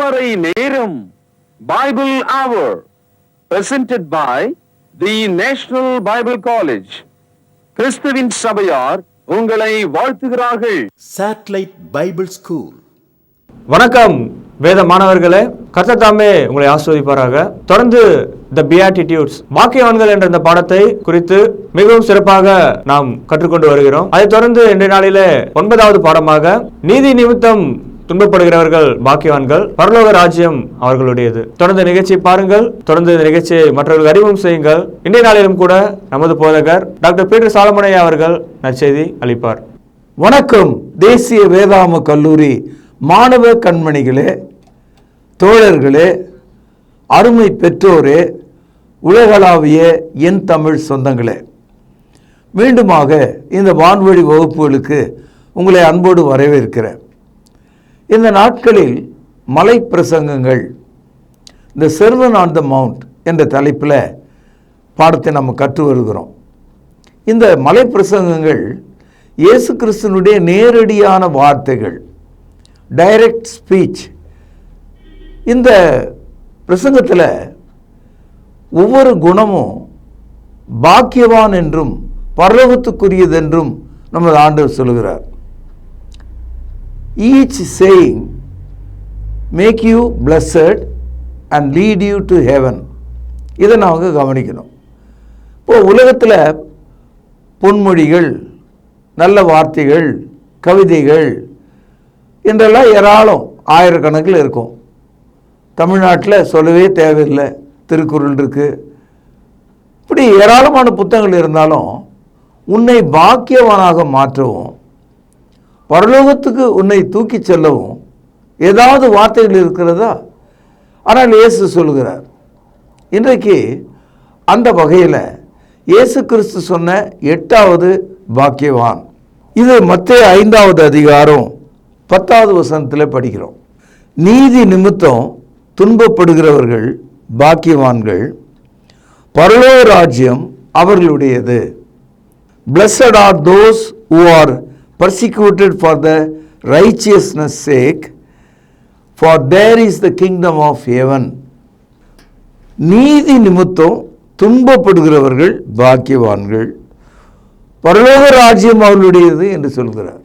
அதிகாலை நேரம் பைபிள் அவர் presented by the National Bible College. கிறிஸ்துவின் சபையார் உங்களை வாழ்த்துகிறார்கள். Satellite Bible School. வணக்கம் வேத மாணவர்களே, கர்த்தர் தாமே உங்களை ஆசீர்வதிப்பாராக. தொடர்ந்து தி பியாட்டிட்யூட்ஸ் வாக்கியவான்கள் என்ற இந்த பாடத்தை குறித்து மிகவும் சிறப்பாக நாம் கற்றுக்கொண்டு வருகிறோம். அதை தொடர்ந்து இன்றைய நாளிலே 9வது பாடமாக நீதி நிமித்தம் துன்பப்படுகிறவர்கள் பாக்கியவான்கள், பரலோக ராஜ்யம் அவர்களுடையது. தொடர்ந்து நிகழ்ச்சியை பாருங்கள், தொடர்ந்து இந்த நிகழ்ச்சியை மற்றவர்கள் அறிமுகம் செய்யுங்கள். இன்றைய நாளிலும் கூட நமது போதகர் டாக்டர் பீட்டர் சாலமோனையா அவர்கள் நற்செய்தி அளிப்பார். வணக்கம் தேசிய வேதாம கல்லூரி மாணவ கண்மணிகளே, தோழர்களே, அருமை பெற்றோரே, உலகளாவிய என் தமிழ் சொந்தங்களே, மீண்டுமாக இந்த வான்வழி வகுப்புகளுக்கு உங்களை அன்போடு வரவேற்கிறேன். இந்த நாட்களில் மலை பிரசங்கங்கள், இந்த செர்மன் ஆன் த மவுண்ட் என்ற தலைப்பில் பாடத்தை நம்ம கற்று வருகிறோம். இந்த மலை பிரசங்கங்கள் இயேசு கிறிஸ்துனுடைய நேரடியான வார்த்தைகள், டைரக்ட் ஸ்பீச். இந்த பிரசங்கத்தில் ஒவ்வொரு குணமும் பாக்கியவான் என்றும் பரலோகத்துக்குரியதென்றும் நமது ஆண்டவர் சொல்கிறார். Each saying make you blessed and lead you to heaven. இதை நாங்கள் கவனிக்கணும். இப்போ உலகத்தில் பொன்மொழிகள், நல்ல வார்த்தைகள், கவிதைகள் என்றெல்லாம் ஏராளம் ஆயிரக்கணக்கில் இருக்கும். தமிழ்நாட்டில் சொல்லவே தேவையில்லை, திருக்குறள் இருக்குது. இப்படி ஏராளமான புத்தகங்கள் இருந்தாலும் உன்னை பாக்கியவானாக மாற்றவும் பரலோகத்துக்கு உன்னை தூக்கி செல்லவும் ஏதாவது வார்த்தைகள் இருக்கிறதா? ஆனால் இயேசு சொல்கிறார். இன்றைக்கு அந்த வகையில் இயேசு கிறிஸ்து சொன்ன 8வது பாக்கியவான், இது மத்தேயு 5வது அதிகாரம் 10வது வசனத்தில் படிக்கிறோம். நீதி நிமித்தம் துன்பப்படுகிறவர்கள் பாக்கியவான்கள், பரலோக ராஜ்யம் அவர்களுடையது. Blessed are those who are persecuted for the righteousness sake, for there is the kingdom of heaven. நீதி நிமித்தம் துன்பப்படுகிறவர்கள் பாக்கியவான்கள், பரலோக ராஜ்யம் அவர்களுடையது என்று சொல்கிறார்.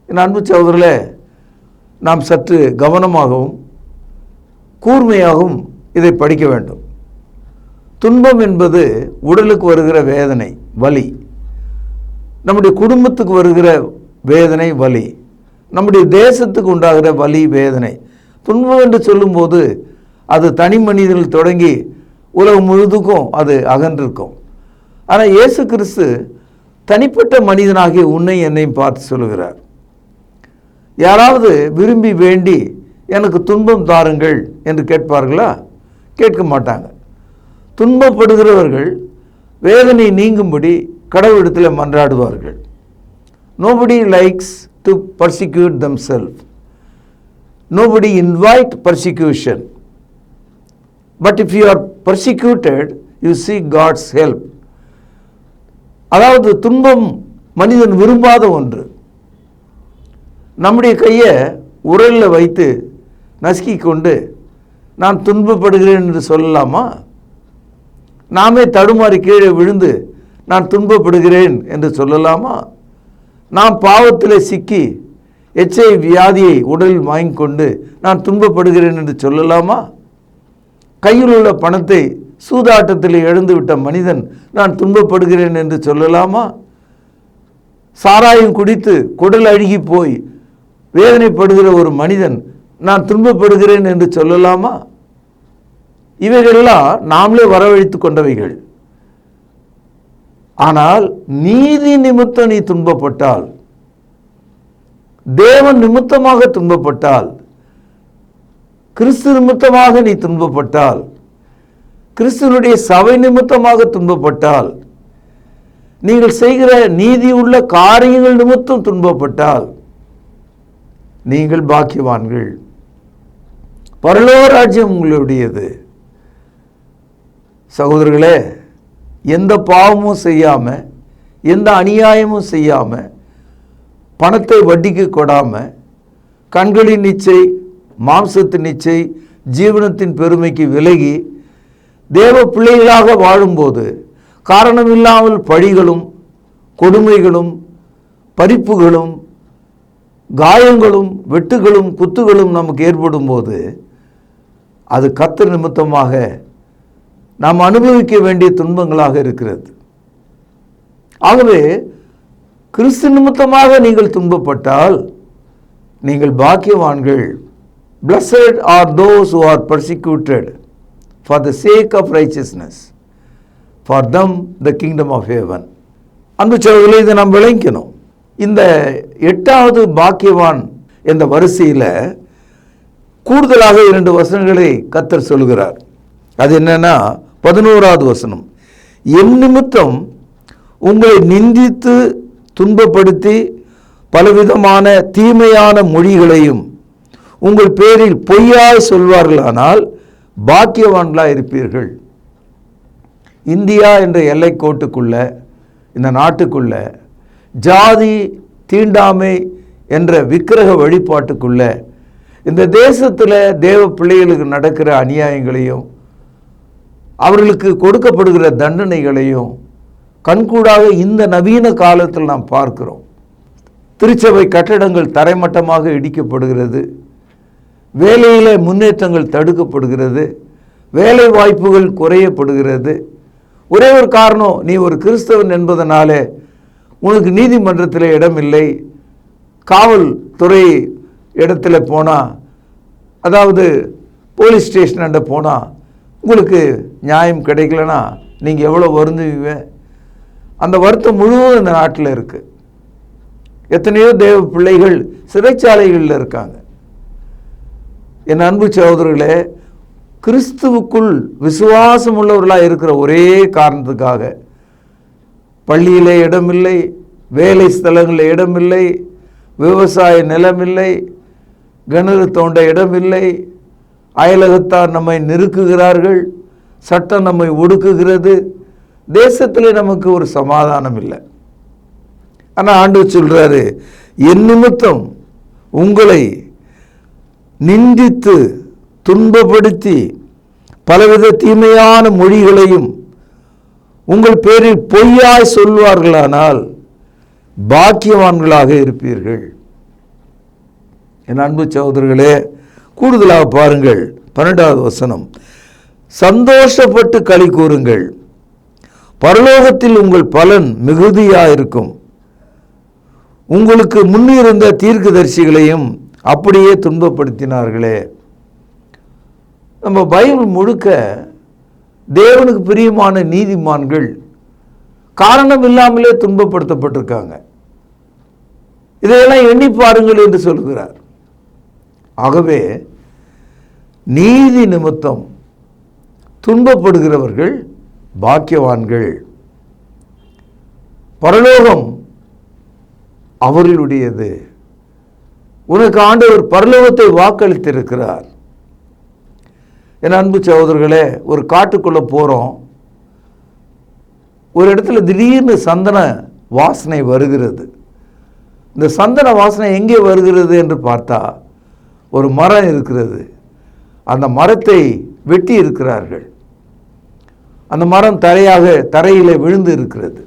என் அன்பு சகோதரர்களே, நாம் சற்று கவனமாகவும் கூர்மையாகவும் இதை படிக்க வேண்டும். துன்பம் என்பது உடலுக்கு வருகிற வேதனை, வலி. நம்முடைய குடும்பத்துக்கு வருகிற வேதனை, வலி. நம்முடைய தேசத்துக்கு உண்டாகிற வலி, வேதனை. துன்பம் என்று சொல்லும்போது அது தனி மனிதனில் தொடங்கி உலகம் முழுதுக்கும் அது அகன்றிருக்கும். ஆனால் இயேசு கிறிஸ்து தனிப்பட்ட மனிதனாகிய உன்னை என்னையும் பார்த்து சொல்லுகிறார். யாராவது விரும்பி வேண்டி எனக்கு துன்பம் தாருங்கள் என்று கேட்பார்களா? கேட்க மாட்டாங்க. துன்பப்படுகிறவர்கள் வேதனை நீங்கும்படி கடவுளிடத்தில் மன்றாடுவார்கள். Nobody likes to persecute themselves. Nobody invite persecution. But if you are persecuted, you seek God's help. அதாவது துன்பம் மனிதன் விரும்பாத ஒன்று. நம்முடைய கையை உரலில் வைத்து நசுக்கி கொண்டு நான் துன்பப்படுகிறேன் என்று சொல்லலாமா? நாமே தடுமாறி கீழே விழுந்து நான் துன்பப்படுகிறேன் என்று சொல்லலாமா? நாம் பாவத்தில் சிக்கி HIV வியாதியை உடலில் வாங்கி கொண்டு நான் துன்பப்படுகிறேன் என்று சொல்லலாமா? கையில் உள்ள பணத்தை சூதாட்டத்தில் இழந்துவிட்ட மனிதன் நான் துன்பப்படுகிறேன் என்று சொல்லலாமா? சாராயம் குடித்து குடல் அழுகி போய் வேதனைப்படுகிற ஒரு மனிதன் நான் துன்பப்படுகிறேன் என்று சொல்லலாமா? இவைகளெல்லாம் நாமளே வரவழைத்து கொண்டவைகள். ஆனால் நீதி நிமித்தம் நீ துன்பப்பட்டால், தேவன் நிமித்தமாக துன்பப்பட்டால், கிறிஸ்து நிமித்தமாக நீ துன்பப்பட்டால், கிறிஸ்துவனுடைய சபை நிமித்தமாக துன்பப்பட்டால், நீங்கள் செய்கிற நீதி உள்ள காரியங்கள் நிமித்தம் துன்பப்பட்டால் நீங்கள் பாக்கியவான்கள், பரலோக ராஜ்யம் உங்களுடையது. சகோதரர்களே, எந்த பாவமும் செய்யாமல், எந்த அநியாயமும் செய்யாமல், பணத்தை வட்டிக்கு கொடாமல், கண்களின் இச்சை, மாம்சத்தின் இச்சை, ஜீவனத்தின் பெருமைக்கு விலகி தேவ பிள்ளைகளாக வாழும்போது காரணமில்லாமல் பழிகளும் கொடுமைகளும் பறிப்புகளும் காயங்களும் வெட்டுகளும் குத்துகளும் நமக்கு ஏற்படும் போது அது கர்த்தர் நிமித்தமாக நாம் அனுபவிக்க வேண்டிய துன்பங்களாக இருக்கிறது. ஆகவே கிறிஸ்து நிமித்தமாக நீங்கள் துன்பப்பட்டால் நீங்கள் பாக்கியவான்கள். Blessed are those who are persecuted for the sake of righteousness, for them the kingdom of heaven. அன்பு சகோதரர்களே, இதை நாம் விளங்கணும். இந்த 8வது பாக்கியவான் என்ற வரிசையில் கூடுதலாக 2 வசனங்களை கர்த்தர் சொல்கிறார். அது என்னன்னா 11வது வசனம், என் நிமித்தம் உங்களை நிந்தித்து துன்பப்படுத்தி பலவிதமான தீமையான மொழிகளையும் உங்கள் பேரில் பொய்யாய் சொல்வார்களானால் பாக்கியவான்களாக இருப்பீர்கள். இந்தியா என்ற எல்லைக்கோட்டுக்குள்ள, இந்த நாட்டுக்குள்ள ஜாதி தீண்டாமை என்ற விக்கிரக வழிபாட்டுக்குள்ள இந்த தேசத்தில் தேவ பிள்ளைகளுக்கு நடக்கிற அநியாயங்களையும் அவர்களுக்கு கொடுக்கப்படுகிற தண்டனைகளையும் கண்கூடாக இந்த நவீன காலத்தில் நாம் பார்க்கிறோம். திருச்சபை கட்டடங்கள் தரைமட்டமாக இடிக்கப்படுகிறது, வேலையில் முன்னேற்றங்கள் தடுக்கப்படுகிறது, வேலை வாய்ப்புகள் குறையப்படுகிறது. ஒரே ஒரு காரணம், நீ ஒரு கிறிஸ்தவன் என்பதனாலே உனக்கு நீதிமன்றத்தில் இடம் இல்லை, காவல்துறை இடத்துல போனால், அதாவது போலீஸ் ஸ்டேஷன் போனால் உங்களுக்கு நியாயம் கிடைக்கலனா நீங்கள் எவ்வளோ வருந்துவீங்க. அந்த வருத்தம் முழுவதும் இந்த நாட்டில் இருக்குது. எத்தனையோ தேவ பிள்ளைகள் சிறைச்சாலைகளில் இருக்காங்க. என் அன்பு சகோதரர்களே, கிறிஸ்துவுக்குள் விசுவாசம் உள்ளவர்களாக இருக்கிற ஒரே காரணத்துக்காக பள்ளியிலே இடமில்லை, வேலை ஸ்தலங்களில் இடமில்லை, விவசாய நிலமில்லை, கிணறு தோண்ட இடமில்லை, அயலகத்தார் நம்மை நெருக்குகிறார்கள், சட்டம் நம்மை ஒடுக்குகிறது, தேசத்திலே நமக்கு ஒரு சமாதானம் இல்லை. ஆனால் ஆண்டவர் சொல்றாரு, என் நிமித்தம் உங்களை நிந்தித்து துன்பப்படுத்தி பலவித தீமையான மொழிகளையும் உங்கள் பேரில் பொய்யாய் சொல்வார்களானால் பாக்கியவான்களாக இருப்பீர்கள். என் அன்பு சகோதரர்களே, கூடுதலாக பாருங்கள் 12வது வசனம், சந்தோஷப்பட்டு களி கூறுங்கள், பரலோகத்தில் உங்கள் பலன் மிகுதியாயிருக்கும். உங்களுக்கு முன்னிருந்த தீர்க்கதரிசிகளையும் அப்படியே துன்பப்படுத்தினார்களே. நம்ம பைபிள் முழுக்க தேவனுக்கு பிரியமான நீதிமான்கள் காரணம் இல்லாமலே துன்பப்படுத்தப்பட்டிருக்காங்க. இதையெல்லாம் எண்ணி பாருங்கள் என்று சொல்கிறார். ஆகவே நீதி நிமித்தம் துன்பப்படுகிறவர்கள் பாக்கியவான்கள். பரலோகம் அவர்களுடையது. உனக்கு ஆண்டவர் பரலோகத்தை வாக்களித்திருக்கிறார். என் அன்பு சகோதரர்களே, ஒரு காட்டுக்குள்ளே போகிறோம், ஒரு இடத்துல திடீர்னு சந்தன வாசனை வருகிறது. இந்த சந்தன வாசனை எங்கே வருகிறது என்று பார்த்தா ஒரு மரம் இருக்கிறது. அந்த மரத்தை வெட்டி இருக்கிறார்கள். அந்த மரம் தரையிலே விழுந்து இருக்கிறது.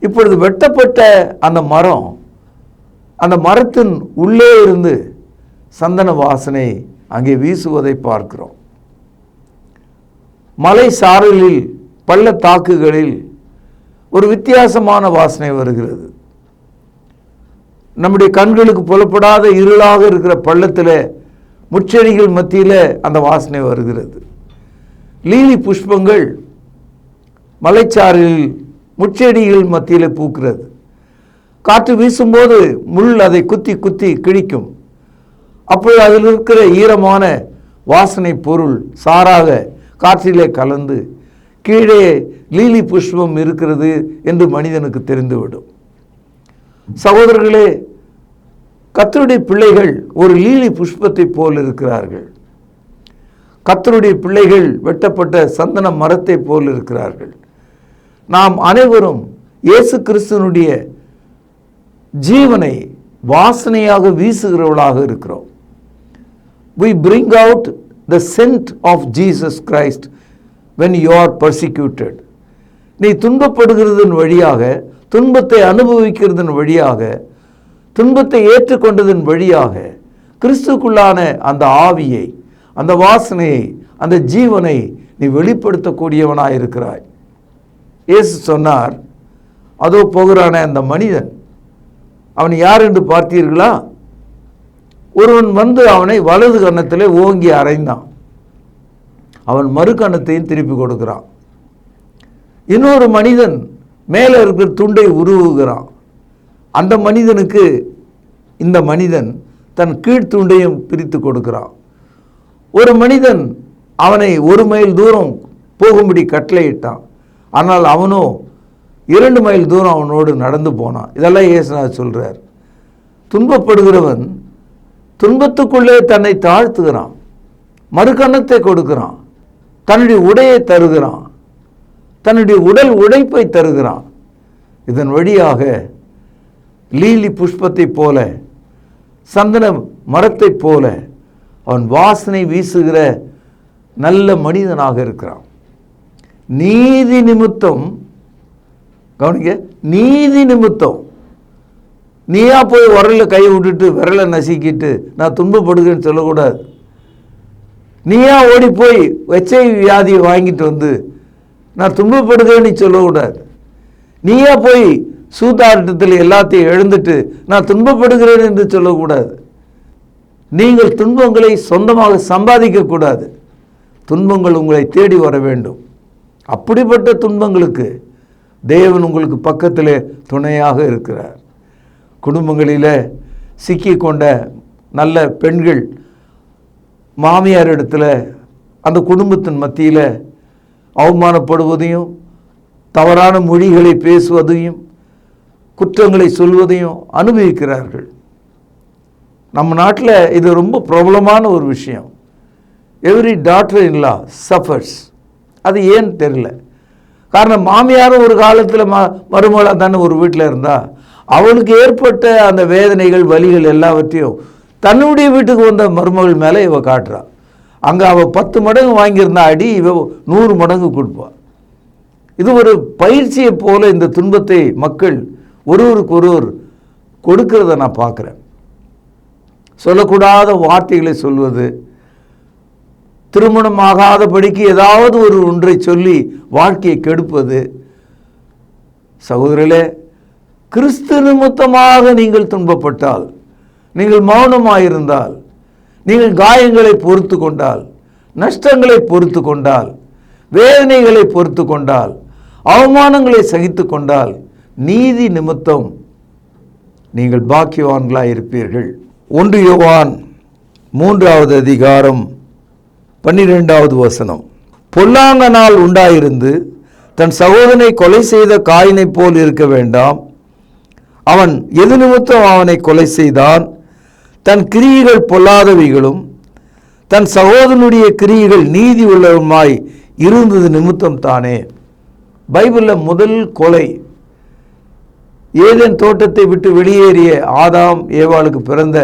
இப்பொழுது வெட்டப்பட்ட அந்த மரம், அந்த மரத்தின் உள்ளே இருந்து சந்தன வாசனை அங்கே வீசுவதை பார்க்கிறோம். மலை சாரலில் பள்ளத்தாக்குகளில் ஒரு வித்தியாசமான வாசனை வருகிறது. நம்முடைய கண்களுக்கு புலப்படாத இருளாக இருக்கிற பள்ளத்தில் முச்செடிகள் மத்தியில் அந்த வாசனை வருகிறது. லீலி புஷ்பங்கள் மலைச்சாரலில் முச்செடிகள் மத்தியில் பூக்கிறது. காற்று வீசும்போது முள் அதை குத்தி குத்தி கிழிக்கும். அப்பொழுது அதில் இருக்கிற ஈரமான வாசனை பொருள் சாராக காற்றிலே கலந்து கீழே லீலி புஷ்பம் இருக்கிறது என்று மனிதனுக்கு தெரிந்துவிடும். சகோதரர்களே, கர்த்தருடைய பிள்ளைகள் ஒரு லீலி புஷ்பத்தை போல் இருக்கிறார்கள். கர்த்தருடைய பிள்ளைகள் வெட்டப்பட்ட சந்தன மரத்தை போல் இருக்கிறார்கள். நாம் அனைவரும் இயேசு கிறிஸ்துவனுடைய ஜீவனை வாசனையாக வீசுகிறவர்களாக இருக்கிறோம். we bring out the scent of Jesus Christ when you are persecuted. நீ துன்பப்படுகிறதன் வழியாக, துன்பத்தை அனுபவிக்கிறதன் வழியாக, துன்பத்தை ஏற்றுக்கொண்டதன் வழியாக கிறிஸ்துக்குள்ளான அந்த ஆவியை, அந்த வாசனையை, அந்த ஜீவனை நீ வெளிப்படுத்தக்கூடியவனாய் இருக்கிறாய். இயேசு சொன்னார், அதோ போகிறான அந்த மனிதன், அவன் யார் என்று பார்த்தீர்களா? ஒருவன் வந்து அவனை வலது கன்னத்திலே ஓங்கி அறைந்தான். அவன் மறு கன்னத்தையும் திருப்பி கொடுக்கிறான். இன்னொரு மனிதன் மேலே இருக்கிற துண்டை உருவுகிறான். அந்த மனிதனுக்கு இந்த மனிதன் தன் கீழ்த்துண்டையும் பிரித்து கொடுக்கிறான். ஒரு மனிதன் அவனை 1 மைல் தூரம் போகும்படி கட்டளையிட்டான். ஆனால் அவனோ 2 மைல் தூரம் அவனோடு நடந்து போனான். இதெல்லாம் இயேசுநாதர் சொல்றார். துன்பப்படுகிறவன் துன்பத்துக்குள்ளே தன்னை தாழ்த்துகிறான், மறுகணத்தை கொடுக்கிறான், தன்னுடைய உடையை தருகிறான், தன்னுடைய உடல் உழைப்பை தருகிறான். இதன் வழியாக லீலி புஷ்பத்தை போல, சந்தன மரத்தை போல அவன் வாசனை வீசுகிற நல்ல மனிதனாக இருக்கிறான். நீதி நிமித்தம், கவனிக்க, நீதி நிமித்தம் நீயா போய் விரல கை விட்டுட்டு விரலை நசுக்கிட்டு நான் துன்பப்படுகிறேன்னு சொல்லக்கூடாது. நீயா ஓடி போய் HIV வியாதியை வாங்கிட்டு வந்து நான் துன்பப்படுகிறேன்னு சொல்லக்கூடாது. நீயா போய் சூதாட்டத்தில் எல்லாத்தையும் எழுந்துட்டு நான் துன்பப்படுகிறேன் என்று சொல்லக்கூடாது. நீங்கள் துன்பங்களை சொந்தமாக சம்பாதிக்கக்கூடாது. துன்பங்கள் உங்களை தேடி வர வேண்டும். அப்படிப்பட்ட துன்பங்களுக்கு தேவன் உங்களுக்கு பக்கத்திலே துணையாக இருக்கிறார். குடும்பங்களில் சிக்கி கொண்ட நல்ல பெண்கள் மாமியார் இடத்துல அந்த குடும்பத்தின் மத்தியில் அவமானப்படுவதையும், தவறான மொழிகளை பேசுவதையும், குற்றங்களை சொல்வதையும் அனுபவிக்கிறார்கள். நம்ம நாட்டில் இது ரொம்ப பிரபலமான ஒரு விஷயம். Every daughter in law suffers. அது ஏன்னு தெரியல. காரணம், மாமியாரும் ஒரு காலத்தில் மருமகளாக தானே ஒரு வீட்டில் இருந்தால் அவளுக்கு ஏற்பட்ட அந்த வேதனைகள், வலிகள் எல்லாவற்றையும் தன்னுடைய வீட்டுக்கு வந்த மருமகள் மேலே இவ காட்டுறாள். அங்கே அவள் 10 மடங்கு வாங்கியிருந்தா அடி, இவ 100 மடங்கு கொடுப்பாள். இது ஒரு பயிற்சியை போல இந்த துன்பத்தை மக்கள் ஒருவருக்கு ஒருவர் கொடுக்கிறத நான் பார்க்குறேன். சொல்லக்கூடாத வார்த்தைகளை சொல்வது, திருமணம் ஆகாதபடிக்கு ஏதாவது ஒன்றை சொல்லி வாழ்க்கையை கெடுப்பது. சகோதரர்களே, கிறிஸ்து நிமித்தமாக நீங்கள் துன்பப்பட்டால், நீங்கள் மௌனமாயிருந்தால், நீங்கள் காயங்களை பொறுத்து கொண்டால், நஷ்டங்களை பொறுத்து கொண்டால், வேதனைகளை பொறுத்து கொண்டால், அவமானங்களை சகித்து கொண்டால், நீதி நிமித்தம் நீங்கள் பாக்கியவான்களாய் இருப்பீர்கள். 1 யோவான் 3வது அதிகாரம் 12வது வசனம். பொல்லாங்கனால் உண்டாயிருந்து தன் சகோதரனை கொலை செய்த காயினை போல் இருக்க வேண்டாம். அவன் எது நிமித்தம் அவனை கொலை செய்தான்? தன் கிரியைகள் பொல்லாதவைகளும் தன் சகோதரனுடைய கிரியைகள் நீதி உள்ளவுமாய் இருந்தது நிமித்தம் தானே. பைபிளில் முதல் கொலை ஏதேன் தோட்டத்தை விட்டு வெளியேறிய ஆதாம் ஏவாளுக்கு பிறந்த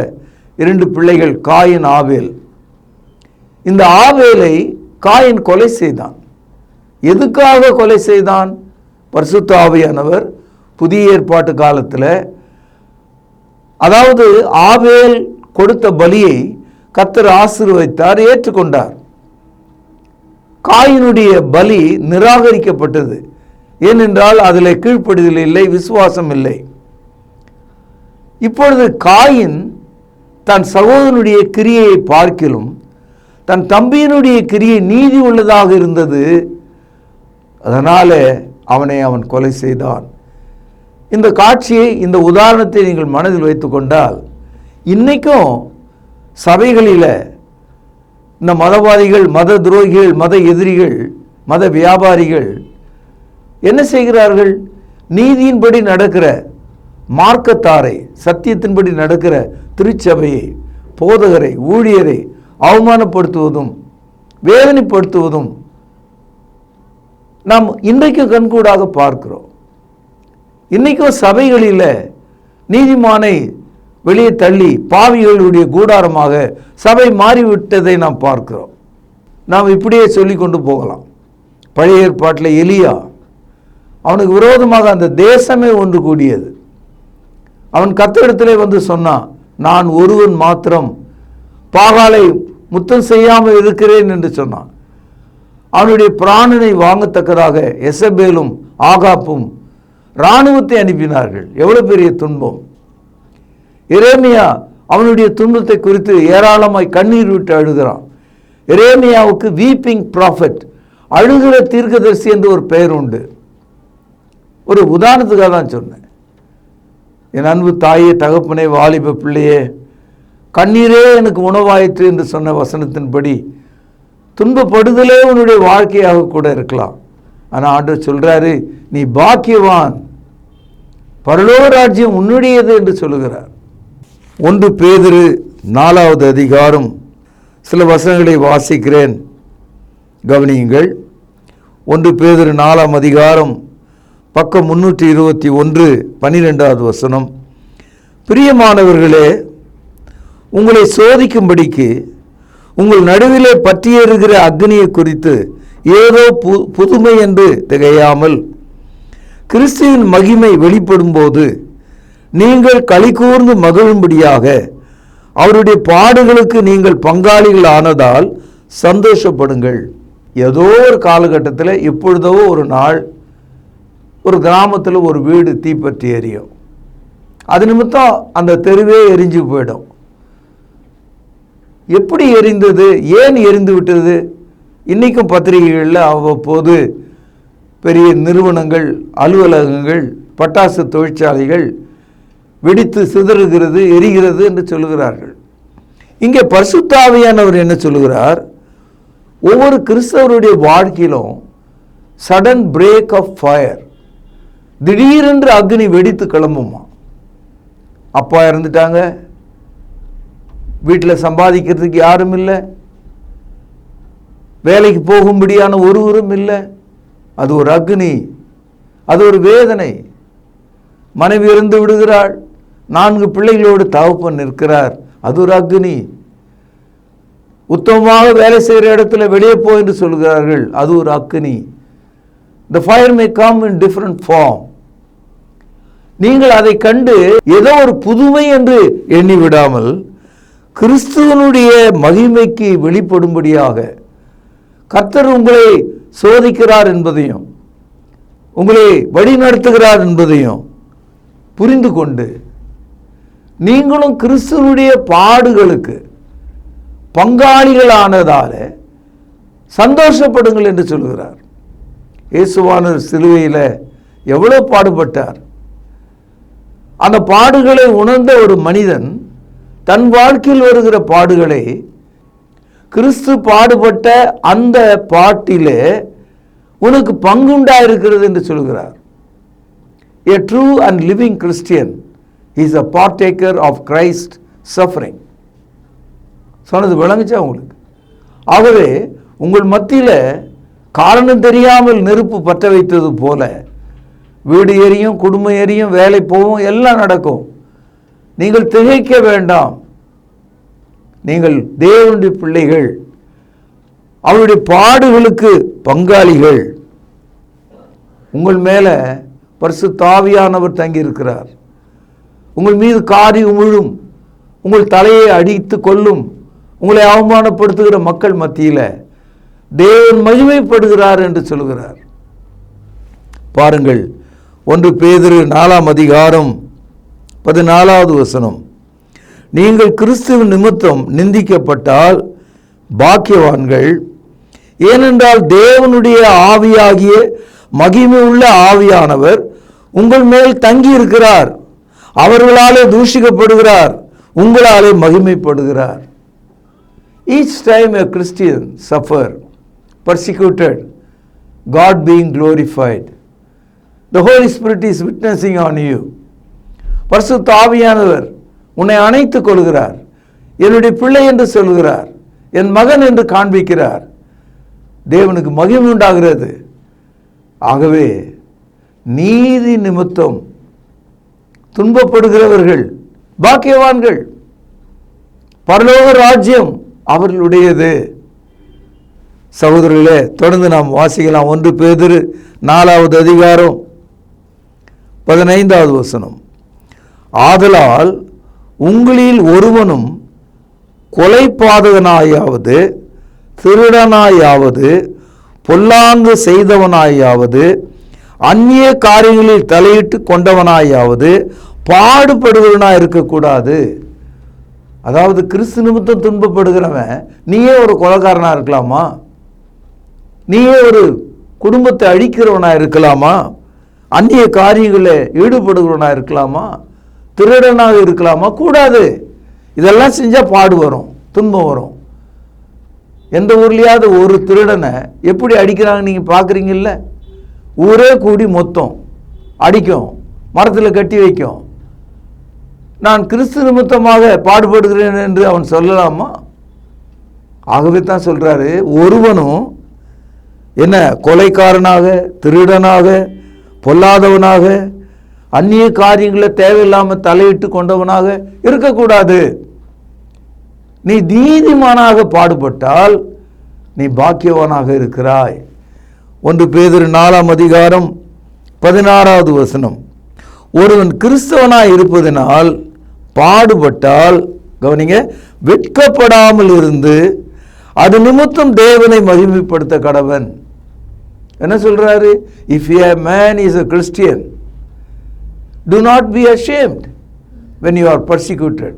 2 பிள்ளைகள் காயின், ஆபேல். இந்த ஆபேலை காயின் கொலை செய்தான். எதுக்காக கொலை செய்தான்? பரிசுத்த ஆவியானவர் புதிய ஏற்பாட்டு காலத்தில், அதாவது ஆபேல் கொடுத்த பலியை கர்த்தர் ஆசீர்வதித்தார், ஏற்றுக்கொண்டார். காயினுடைய பலி நிராகரிக்கப்பட்டது. ஏனென்றால் அதில் கீழ்ப்படிதல் இல்லை, விசுவாசம் இல்லை. இப்பொழுது காயின் தன் சகோதரனுடைய கிரியையை பார்க்கிலும் தன் தம்பியினுடைய கிரியை நீதி உள்ளதாக இருந்தது. அதனால அவன் கொலை செய்தான். இந்த காட்சியை, இந்த உதாரணத்தை நீங்கள் மனதில் வைத்து கொண்டால், இன்னைக்கும் சபைகளில் இந்த மதவாதிகள், மத துரோகிகள், மத எதிரிகள், மத வியாபாரிகள் என்ன செய்கிறார்கள்? நீதியின்படி நடக்கிற மார்க்கத்தாரை, சத்தியத்தின்படி நடக்கிற திருச்சபையை, போதகரை, ஊழியரை அவமானப்படுத்துவதும் வேதனைப்படுத்துவதும் நாம் இன்றைக்கு கண்கூடாக பார்க்கிறோம். இன்றைக்கும் சபைகளில் நீதிமானை வெளியே தள்ளி பாவிகளுடைய கூடாரமாக சபை மாறிவிட்டதை நாம் பார்க்கிறோம். நாம் இப்படியே சொல்லி கொண்டு போகலாம். பழைய ஏற்பாட்டில் எலியா, அவனுக்கு விரோதமாக அந்த தேசமே ஒன்று கூடியது. அவன் கர்த்தரிடத்திலே வந்து சொன்னான், நான் ஒருவன் மாத்திரம் பாகாலை முத்தம் செய்யாமல் இருக்கிறேன் என்று சொன்னான். அவனுடைய பிராணனை வாங்கத்தக்கதாக எசபேலும் ஆகாப்பும் இராணுவத்தை அனுப்பினார்கள். எவ்வளவு பெரிய துன்பம்! எரேமியா அவனுடைய துன்பத்தை குறித்து ஏராளமாய் கண்ணீர் விட்டு அழுகிறான். எரேமியாவுக்கு வீப்பிங் ப்ராஃபட், அழுகிற தீர்க்கதரிசி என்று ஒரு பெயர் உண்டு. ஒரு உதாரணத்துக்காக தான் சொன்னேன். என் அன்பு தாயே, தகப்பனே, வாலிப பிள்ளையே, கண்ணீரே எனக்கு உணவாயிற்று என்று சொன்ன வசனத்தின்படி துன்பப்படுதலே உன்னுடைய வாழ்க்கையாக கூட இருக்கலாம். ஆனால் ஆண்டவர் சொல்றாரு, நீ பாக்கியவான், பரலோக ராஜ்யம் உன்னுடையது என்று சொல்லுகிறார். 1 பேதுரு 4வது அதிகாரம் சில வசனங்களை வாசிக்கிறேன், கவனியுங்கள். 1 பேதுரு 4ஆம் அதிகாரம் பக்கம் 321 12வது வசனம். பிரியமானவர்களே, உங்களை சோதிக்கும்படிக்கு உங்கள் நடுவிலே பற்றியேறுகிற அக்னியை குறித்து ஏதோ புதுமை என்று திகையாமல் கிறிஸ்துவின் மகிமை வெளிப்படும் போது நீங்கள் களிகூர்ந்து மகிழும்படியாக அவருடைய பாடுகளுக்கு நீங்கள் பங்காளிகள் ஆனதால் சந்தோஷப்படுங்கள். ஏதோ ஒரு காலகட்டத்தில், இப்பொழுதோ ஒரு நாள், ஒரு கிராமத்தில் ஒரு வீடு தீப்பற்றி எரியும். அது நிமித்தம் அந்த தெருவே எரிஞ்சு போயிடும். எப்படி எரிந்தது, ஏன் எரிந்து விட்டது? இன்றைக்கும் பத்திரிகைகளில் அவ்வப்போது பெரிய நிறுவனங்கள், அலுவலகங்கள், பட்டாசு தொழிற்சாலைகள் வெடித்து சிதறுகிறது, எரிகிறது என்று சொல்லுகிறார்கள். இங்கே பரிசுத்த ஆவியானவர் என்ன சொல்லுகிறார்? ஒவ்வொரு கிறிஸ்தவருடைய வாழ்க்கையிலும் சடன் பிரேக் ஆஃப் ஃபயர், திடீரென்று அக்னி வெடித்து கிளம்புமா. அப்பா இறந்துட்டாங்க, வீட்டில் சம்பாதிக்கிறதுக்கு யாரும் இல்லை, வேலைக்கு போகும்படியான ஒருவரும் இல்லை. அது ஒரு அக்னி, அது ஒரு வேதனை. மனைவி இறந்து விடுகிறாள், 4 பிள்ளைகளோடு தகப்பன் நிற்கிறார், அது ஒரு அக்னி. உத்தமமாக வேலை செய்கிற இடத்துல வெளியே போ என்று சொல்கிறார்கள், அது ஒரு அக்னி. The fire may come in different form. நீங்கள் அதை கண்டு ஏதோ ஒரு புதுமை என்று எண்ணி விடாமல் கிறிஸ்துவனுடைய மகிமைக்கு வெளிப்படும்படியாக கர்த்தர் உங்களை சோதிக்கிறார் என்பதையும் உங்களை வழி நடத்துகிறார் என்பதையும் புரிந்து கொண்டு நீங்களும் கிறிஸ்துவனுடைய பாடுகளுக்கு பங்காளிகளானதால சந்தோஷப்படுங்கள் என்று சொல்கிறார். இயேசுவானவர் சிலுவையில் எவ்வளவு பாடுபட்டார். அந்த பாடுகளை உணர்ந்த ஒரு மனிதன் தன் வாழ்க்கையில் வருகிற பாடுகளை கிறிஸ்து பாடுபட்ட அந்த பாட்டிலே உனக்கு பங்குண்டாயிருக்கிறது என்று சொல்கிறார். A true and living Christian is a partaker of Christ's suffering. சொன்னது விளங்குச்சா உங்களுக்கு? ஆகவே உங்கள் மத்தியில் காரணம் தெரியாமல் நெருப்பு பற்ற வைத்தது போல வீடு எரியும், குடும்பம் எரியும், வேலை போகும், எல்லாம் நடக்கும். நீங்கள் திகைக்க வேண்டாம். நீங்கள் தேவனுடைய பிள்ளைகள், அவருடைய பாடுகளுக்கு பங்காளிகள். உங்கள் மேல பரிசுத்த ஆவியானவர் தங்கி இருக்கிறார். உங்கள் மீது காரி உமிழும், உங்கள் தலையை அடித்து கொள்ளும், உங்களை அவமானப்படுத்துகிற மக்கள் மத்தியில் தேவன் மகிமைப்படுகிறார் என்று சொல்கிறார். பாருங்கள், 1 பேதுரு 4ஆம் அதிகாரம் 14வது வசனம். நீங்கள் கிறிஸ்துவின் நிமித்தம் நிந்திக்கப்பட்டால் பாக்கியவான்கள், ஏனென்றால் தேவனுடைய ஆவியாகிய மகிமை உள்ள ஆவியானவர் உங்கள் மேல் தங்கி இருக்கிறார். அவர்களாலே தூஷிக்கப்படுகிறார், உங்களாலே மகிமைப்படுகிறார். Each time a Christian suffer, persecuted, God being glorified, the Holy Spirit is witnessing on you. பரிசுத்த ஆவியானவர் உன்னை அணைத்துக் கொள்கிறார், என்னுடைய பிள்ளை என்று சொல்கிறார், என் மகன் என்று காண்பிக்கிறார். தேவனுக்கு மகிமை உண்டாகிறது. ஆகவே நீதி நிமித்தம் துன்பப்படுகிறவர்கள் பாக்கியவான்கள், பரலோக ராஜ்யம் அவர்களுடையது. சகோதரர்களே, தொடர்ந்து நாம் வாசிக்கலாம். 1 பேதுரு 4வது அதிகாரம் 15வது வசனம். ஆதலால் உங்களில் ஒருவனும் கொலைபாதகனாயாவது, திருடனாயாவது, பொல்லாங்கு செய்தவனாயாவது, அந்நிய காரியங்களில் தலையிட்டு கொண்டவனாயாவது பாடுபடுகிறவனாக இருக்கக்கூடாது. அதாவது கிறிஸ்து நிமித்தம் துன்பப்படுகிறவன் நீயே ஒரு கொலைகாரனா இருக்கலாமா? நீயே ஒரு குடும்பத்தை அழிக்கிறவனா இருக்கலாமா? அந்நிய காரியங்களில் ஈடுபடுகிறவனா இருக்கலாமா? திருடனாக இருக்கலாமா? கூடாது. இதெல்லாம் செஞ்சால் பாடு வரும், துன்பம் வரும். எந்த ஊர்லேயாவது ஒரு திருடனை எப்படி அடிக்கிறாங்க நீங்கள் பார்க்குறீங்கல்ல? ஊரே கூடி மொத்தம் அடிக்கும், மரத்தில் கட்டி வைக்கும். நான் கிறிஸ்து நிமித்தமாக பாடுபடுகிறேன் என்று அவன் சொல்லலாமா? ஆகவே தான் சொல்கிறாரு, ஒருவனும் என்ன கொலைக்காரனாக, திருடனாக, பொல்லாதவனாக, அந்நிய காரியங்களை தேவையில்லாமல் தலையிட்டு கொண்டவனாக இருக்கக்கூடாது. நீ நீதிமானாக பாடுபட்டால் நீ பாக்கியவானாக இருக்கிறாய். 1 பேதுரு 4ஆம் அதிகாரம் 16வது வசனம். ஒருவன் கிறிஸ்தவனாய் இருப்பதனால் பாடுபட்டால், கவனிங்க, வெட்கப்படாமல் இருந்து அது நிமித்தம் தேவனை மகிமைப்படுத்த கடவன். என்ன சொல்றாரு? If a man is a Christian, do not be ashamed when you are persecuted.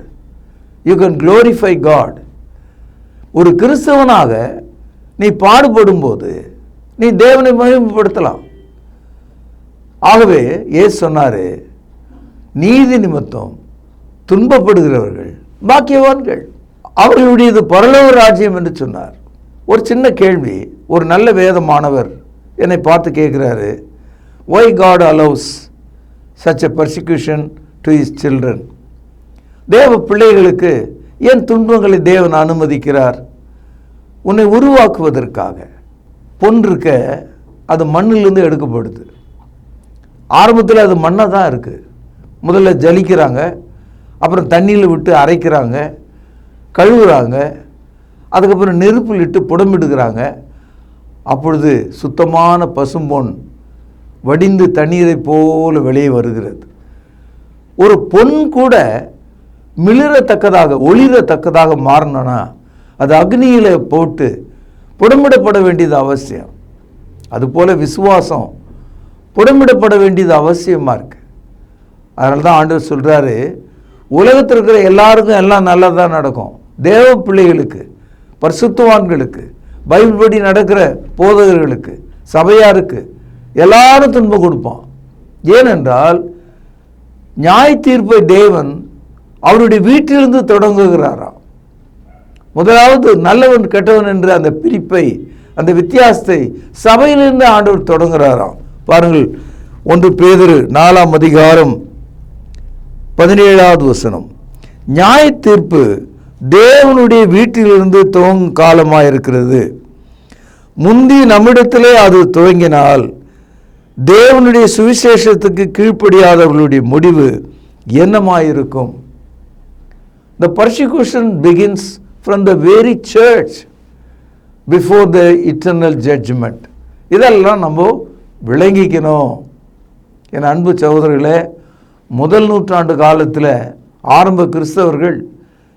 You can glorify God. ஒரு கிறிஸ்தவனாக நீ பாடுபடும் போது நீ தேவனை மகிமைப்படுத்தலாம். ஆகவே இயேசு சொன்னாரு, நீதி நிமித்தம் துன்பப்படுகிறவர்கள் பாக்கியவான்கள், அவர்களுடையது பரலோக ராஜ்யம் என்று சொன்னார். ஒரு சின்ன கேள்வி, ஒரு நல்ல வேத மாணவர் என்னை பார்த்து கேட்குறாரு, why God allows such a persecution to his children? தேவ பிள்ளைகளுக்கு ஏன் துன்பங்களை தேவன் அனுமதிக்கிறார்? உன்னை உருவாக்குவதற்காக. பொன் இருக்க, அது மண்ணிலிருந்து எடுக்கப்படுது. ஆரம்பத்தில் அது மண்ணாக தான் இருக்குது. முதல்ல ஜலிக்கிறாங்க, அப்புறம் தண்ணியில் விட்டு அரைக்கிறாங்க, கழுவுறாங்க, அதுக்கப்புறம் நெருப்பில் இட்டு புடமிடுகிறாங்க. அப்பொழுது சுத்தமான பசும்பொன் வடிந்து தண்ணீரை போல வெளியே வருகிறது. ஒரு பொன் கூட மிளிரத்தக்கதாக, ஒளிரத்தக்கதாக மாறணும்னா அது அக்னியில் போட்டு புடமிடப்பட வேண்டியது அவசியம். அதுபோல் விசுவாசம் புடமிடப்பட வேண்டியது அவசியமாக இருக்குது. அதனால தான் ஆண்டவர் சொல்கிறாரு, உலகத்தில் இருக்கிற எல்லாருக்கும் எல்லாம் நல்லதாக நடக்கும். தேவ பிள்ளைகளுக்கு, பரிசுத்தவான்களுக்கு, பைபிள் படி நடக்கிற போதகர்களுக்கு, சபையாருக்கு எல்லாரும் துன்பம் கொடுப்பான். ஏனென்றால் நியாய தீர்ப்பை தேவன் அவருடைய வீட்டிலிருந்து தொடங்குகிறாராம். முதலாவது நல்லவன் கெட்டவன் என்ற அந்த பிரிப்பை, அந்த வித்தியாசத்தை சபையிலிருந்து ஆண்டவர் தொடங்குகிறாராம். பாருங்கள், 1 பேதுரு 4ஆம் அதிகாரம் 17வது வசனம். நியாய தீர்ப்பு தேவனுடைய வீட்டிலிருந்து துவங்கும் காலமாயிருக்கிறது. முந்தி நம்மிடத்திலே அது துவங்கினால் தேவனுடைய சுவிசேஷத்துக்கு கீழ்ப்படியாதவர்களுடைய முடிவு என்னமாயிருக்கும்? The persecution begins from the very church before the eternal judgment. இதெல்லாம் நம்ம விளங்கிக்கணும். என் அன்பு சகோதரர்களே, முதல் நூற்றாண்டு காலத்தில் ஆரம்ப கிறிஸ்தவர்கள்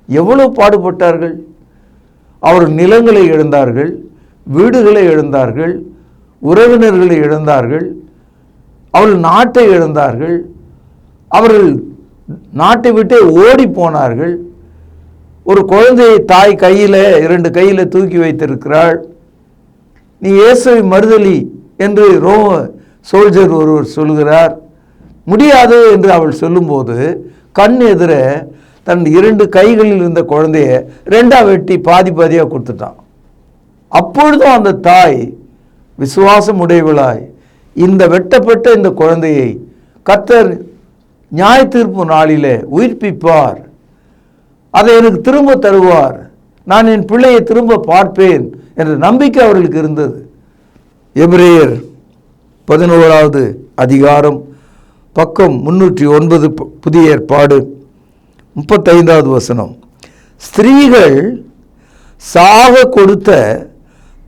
எவ்வளோ பாடுபட்டார்கள். அவர் நிலங்களை இழந்தார்கள், வீடுகளை இழந்தார்கள், உறவினர்களை இழந்தார்கள், அவர்கள் நாட்டை இழந்தார்கள், அவர்கள் நாட்டை விட்டே ஓடி போனார்கள். ஒரு குழந்தையை தாய் கையில், 2 கையில் தூக்கி வைத்திருக்கிறாள். நீ இயேசுவை மறுதலி என்று ரோம சோல்ஜர் ஒருவர் சொல்கிறார். முடியாது என்று அவள் சொல்லும்போது கண் எதிர தன் 2 கைகளில் இருந்த குழந்தைய 2ஆக வெட்டி பாதி பாதியாக கொடுத்துட்டான். அப்பொழுதும் அந்த தாய் விசுவாசம் உடையவளாய் இந்த வெட்டப்பட்ட இந்த குழந்தையை கர்த்தர் நியாய தீர்ப்பு நாளிலே உயிர்ப்பிப்பார், அதை எனக்கு திரும்ப தருவார், நான் என் பிள்ளையை திரும்ப பார்ப்பேன் என்ற நம்பிக்கை அவர்களுக்கு இருந்தது. எபிரேயர் 11வது அதிகாரம் பக்கம் 309 புதிய ஏற்பாடு 35வது வசனம். ஸ்திரீகள் சாக கொடுத்த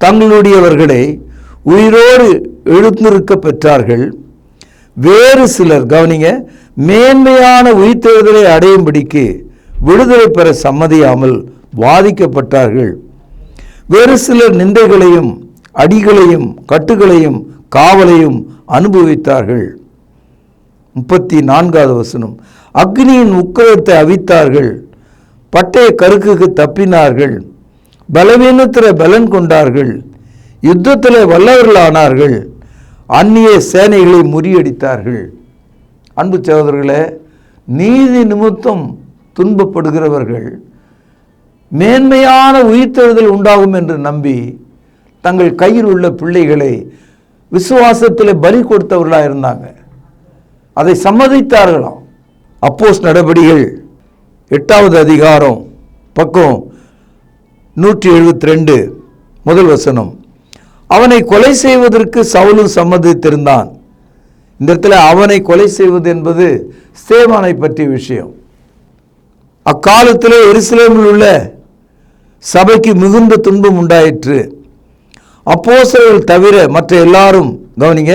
தங்களுடையவர்களை உயிரோடு எழுந்திருக்க பெற்றார்கள். வேறு சிலர், கவனிங்க, மேன்மையான உயிர்த்தெழுதலை அடையும்படிக்கு விடுதலை பெற சம்மதியாமல் வாதிக்கப்பட்டார்கள். வேறு சிலர் நிந்தைகளையும் அடிகளையும் கட்டுகளையும் காவலையும் அனுபவித்தார்கள். 34வது வசனம். அக்னியின் உக்கிரத்தை அவித்தார்கள், பட்டய கருக்குக்கு தப்பினார்கள், பலவீனத்திலே பலன் கொண்டார்கள், யுத்தத்திலே வல்லவர்களானார்கள், அந்நிய சேனைகளை முறியடித்தார்கள். அன்பு சகோதரர்களே, நீதி நிமித்தம் துன்பப்படுகிறவர்கள் மேன்மையான உயிர்த்தெழுதல் உண்டாகும் என்று நம்பி தங்கள் கையில் உள்ள பிள்ளைகளை விசுவாசத்தில் பலி கொடுத்தவர்களாக இருந்தாங்க. அதை சம்மதித்தார்களாம். அப்போஸ்தலர் நடபடிகள் 8வது அதிகாரம் பக்கம் 172 முதல் வசனம். அவனை கொலை செய்வதற்கு சவுலும் சம்மதித்திருந்தான். இந்த இடத்துல அவனை கொலை செய்வது என்பது ஸ்தேவானை பற்றிய விஷயம். அக்காலத்திலே எருசலேமில் உள்ள சபைக்கு மிகுந்த துன்பம் உண்டாயிற்று. அப்போஸ்தலர்கள் தவிர மற்ற எல்லாரும், கவனிங்க,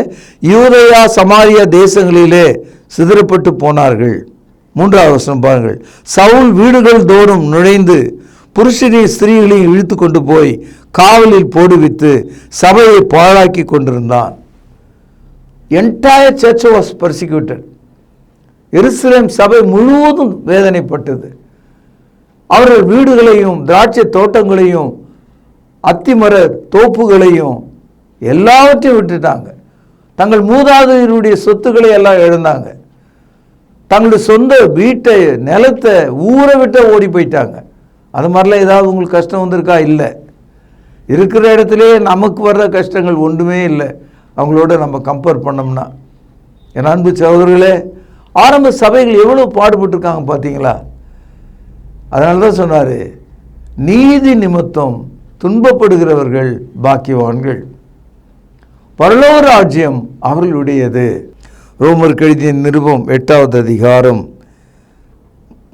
யூதேயா சமாரியா தேசங்களிலே சிதறப்பட்டு போனார்கள். 3வது வசனம் பாருங்கள். சவுல் வீடுகள் தோறும் நுழைந்து புருஷனையும் ஸ்திரீகளையும் இழுத்து கொண்டு போய் காவலில் போடுவித்து சபையை பாழாக்கி கொண்டிருந்தான். Entire church was persecuted. எருசலேம் சபை முழுவதும் வேதனைப்பட்டது. அவர்கள் வீடுகளையும் திராட்சை தோட்டங்களையும் அத்திமர தோப்புகளையும் எல்லாவற்றையும் விட்டுட்டாங்க. தங்கள் மூதாதையருடைய சொத்துக்களை எல்லாம் இழந்தாங்க. தங்களுடைய சொந்த வீட்டை, நிலத்தை, ஊரை விட்டு ஓடி போயிட்டாங்க. அது மாதிரிலாம் ஏதாவது உங்களுக்கு கஷ்டம் வந்திருக்கா? இல்லை. இருக்கிற இடத்துலையே நமக்கு வர்ற கஷ்டங்கள் ஒன்றுமே இல்லை அவங்களோட நம்ம கம்பேர் பண்ணோம்னா. என் அன்பு சகோதரர்களே, ஆரம்ப சபைகள் எவ்வளோ பாடுபட்டுருக்காங்க பார்த்தீங்களா? அதனால தான் சொன்னார், நீதி நிமித்தம் துன்பப்படுகிறவர்கள் பாக்கியவான்கள், பரலோக ராஜ்யம் அவர்களுடையது. ரோமருக்கு எழுதிய நிருபம் 8வது அதிகாரம்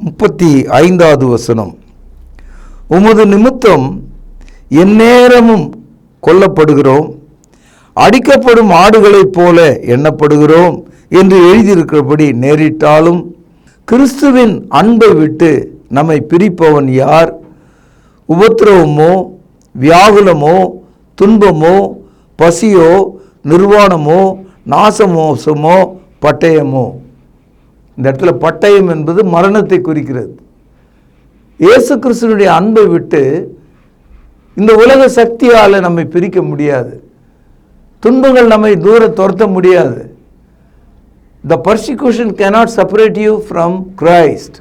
35வது வசனம். உமது நிமித்தம் எந்நேரமும் கொல்லப்படுகிறோம், அடிக்கப்படும் ஆடுகளைப் போல எண்ணப்படுகிறோம் என்று எழுதியிருக்கிறபடி நேரிட்டாலும் கிறிஸ்துவின் அன்பை விட்டு நம்மை பிரிப்பவன் யார்? உபத்திரவமோ, வியாகுலமோ, துன்பமோ, பசியோ, நிர்வாணமோ, நாசமோசமோ, பட்டயமோ. இந்த இடத்துல பட்டயம் என்பது மரணத்தை குறிக்கிறது. இயேசு கிறிஸ்துவினுடைய அன்பை விட்டு இந்த உலக சக்தியால் நம்மை பிரிக்க முடியாது. துன்பங்கள் நம்மை தூர துரத்த முடியாது. The persecution cannot separate you from Christ.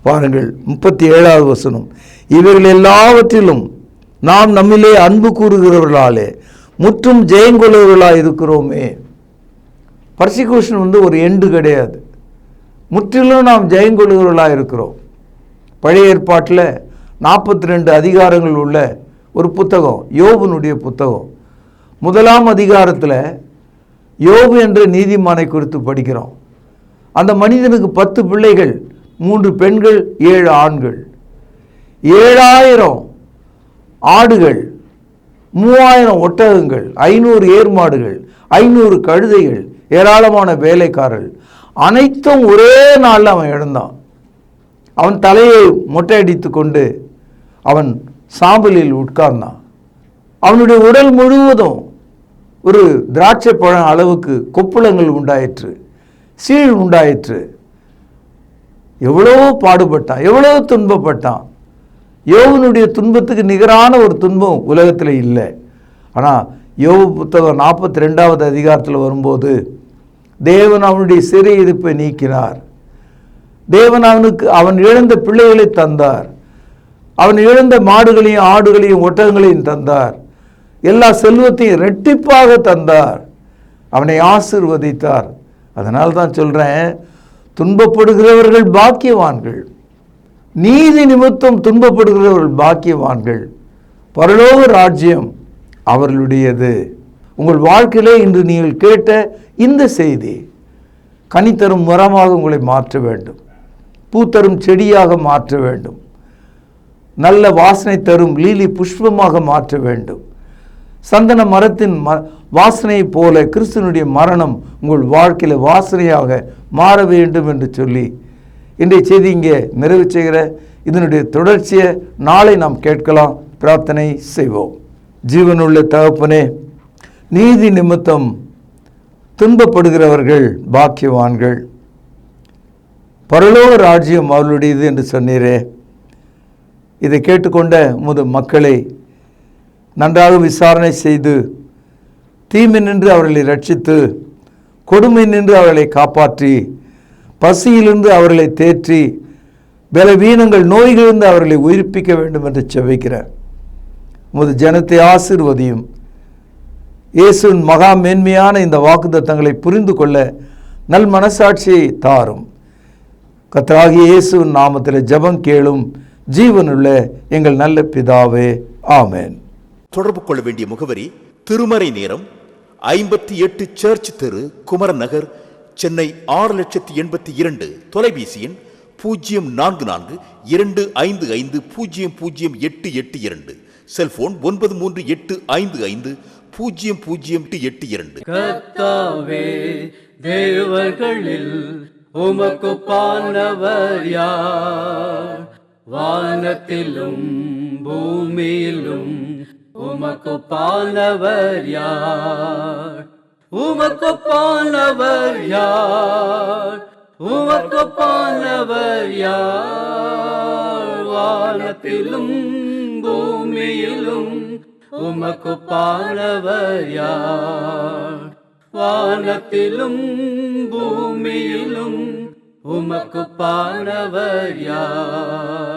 பாருங்கள் 37வது வசனம். இவைகள் எல்லாவற்றிலும் நாம் நம்மிலே அன்பு கூறுகிறவர்களாலே முற்றும் ஜெயங்கொள்ளுவர்களாக இருக்கிறோமே. பர்சிக்யூஷன் ஒரு எண்டு கிடையாது. முற்றிலும் நாம் ஜெயங்கொள்ளுகிறவர்களாக இருக்கிறோம். பழைய ஏற்பாட்டில் 42 அதிகாரங்கள் உள்ள ஒரு புத்தகம், யோபுனுடைய புத்தகம். 1ஆம் அதிகாரத்தில் யோபு என்ற நீதிமானை குறித்து படிக்கிறோம். அந்த மனிதனுக்கு 10 பிள்ளைகள், 3 பெண்கள், 7 ஆண்கள், 7000 ஆடுகள், 3000 ஒட்டகங்கள், 500 ஏர்மாடுகள், 500 கழுதைகள், ஏராளமான வேலைக்காரர்கள். அனைத்தும் ஒரே நாளில் அவன் இழந்தான். அவன் தலையை மொட்டையடித்து கொண்டு அவன் சாம்பலில் உட்கார்ந்தான். அவனுடைய உடல் முழுவதும் ஒரு திராட்சை பழம் அளவுக்கு கொப்புளங்கள் உண்டாயிற்று, சீழ் உண்டாயிற்று. எவ்வளோ பாடுபட்டான், எவ்வளோ துன்பப்பட்டான். யோபுனுடைய துன்பத்துக்கு நிகரான ஒரு துன்பம் உலகத்தில் இல்லை. ஆனால் யோபு புத்தகம் 42வது அதிகாரத்தில் வரும்போது தேவன் அவனுடைய சிறை இருப்பை நீக்கினார். தேவன் அவன் இழந்த பிள்ளைகளை தந்தார். அவன் இழந்த மாடுகளையும் ஆடுகளையும் ஒட்டகங்களையும் தந்தார். எல்லா செல்வத்தையும் இரட்டிப்பாக தந்தார். அவனை ஆசீர்வதித்தார். அதனால தான் சொல்கிறேன், துன்பப்படுகிறவர்கள் பாக்கியவான்கள், நீதி நிமித்தம் துன்பப்படுகிறவர்கள் பாக்கியவான்கள், பரலோக ராஜ்யம் அவர்களுடையது. உங்கள் வாழ்க்கையிலே இன்று நீங்கள் கேட்ட இந்த செய்தி கனித்தரும் மரமாக உங்களை மாற்ற வேண்டும். பூத்தரும் செடியாக மாற்ற வேண்டும். நல்ல வாசனை தரும் லீலி புஷ்பமாக மாற்ற வேண்டும். சந்தன மரத்தின் வாசனையை போல கிறிஸ்துவனுடைய மரணம் உங்கள் வாழ்க்கையில் வாசனையாக மாற வேண்டும் என்று சொல்லி இன்றைய செய்தி இங்கே நிறைவு செய்கிற இதனுடைய தொடர்ச்சியை நாளை நாம் கேட்கலாம். பிரார்த்தனை செய்வோம். ஜீவனுள்ள தகப்பனே, நீதி நிமித்தம் துன்பப்படுகிறவர்கள் பாக்கியவான்கள், பரலோக ராஜ்யம் அவர்களுடையது என்று சொன்னீரே. இதை கேட்டுக்கொண்ட உமது மக்களை நன்றாக விசாரணை செய்து தீமை நின்று அவர்களை ரட்சித்து, கொடுமை நின்று அவர்களை காப்பாற்றி, பசியிலிருந்து அவர்களை தேற்றி, பலவீனங்கள் நோய்களிலிருந்து அவர்களை உயிர்ப்பிக்க வேண்டும் என்று செபிக்கிறேன். உமது ஜனத்தை ஆசீர்வதியும். இயேசுவின் மகா மேன்மையான இந்த வாக்குத்தத்தங்களை புரிந்து கொள்ள நல் மனசாட்சியை தாரும். கர்த்தராகிய இயேசுவின் நாமத்தில் ஜெபம் கேளும் ஜீவனுள்ள எங்கள் நல்ல பிதாவே, ஆமென். தொடர்பு கொள்ள வேண்டிய முகவரி: திருமறை நேரம், 58 சர்ச் தெரு, குமரன் நகர், சென்னை 6,82,000. தொலைபேசி எண் 0442550082. செல்போன் 9385500882. கர்த்தாவே, தேவர்களில் உமக்குப்பானவர் யார்? வானத்திலும் பூமியிலும் உமக்குப்பானவர் யார்? உமக்குப்பானவர் யார்? உமக்குப்பானவர் யார்? வானத்திலும் பூமியிலும் உமக்குப்பானவர் யார்? வானத்திலும் பூமியிலும் உமக்குப்பானவர் யார்?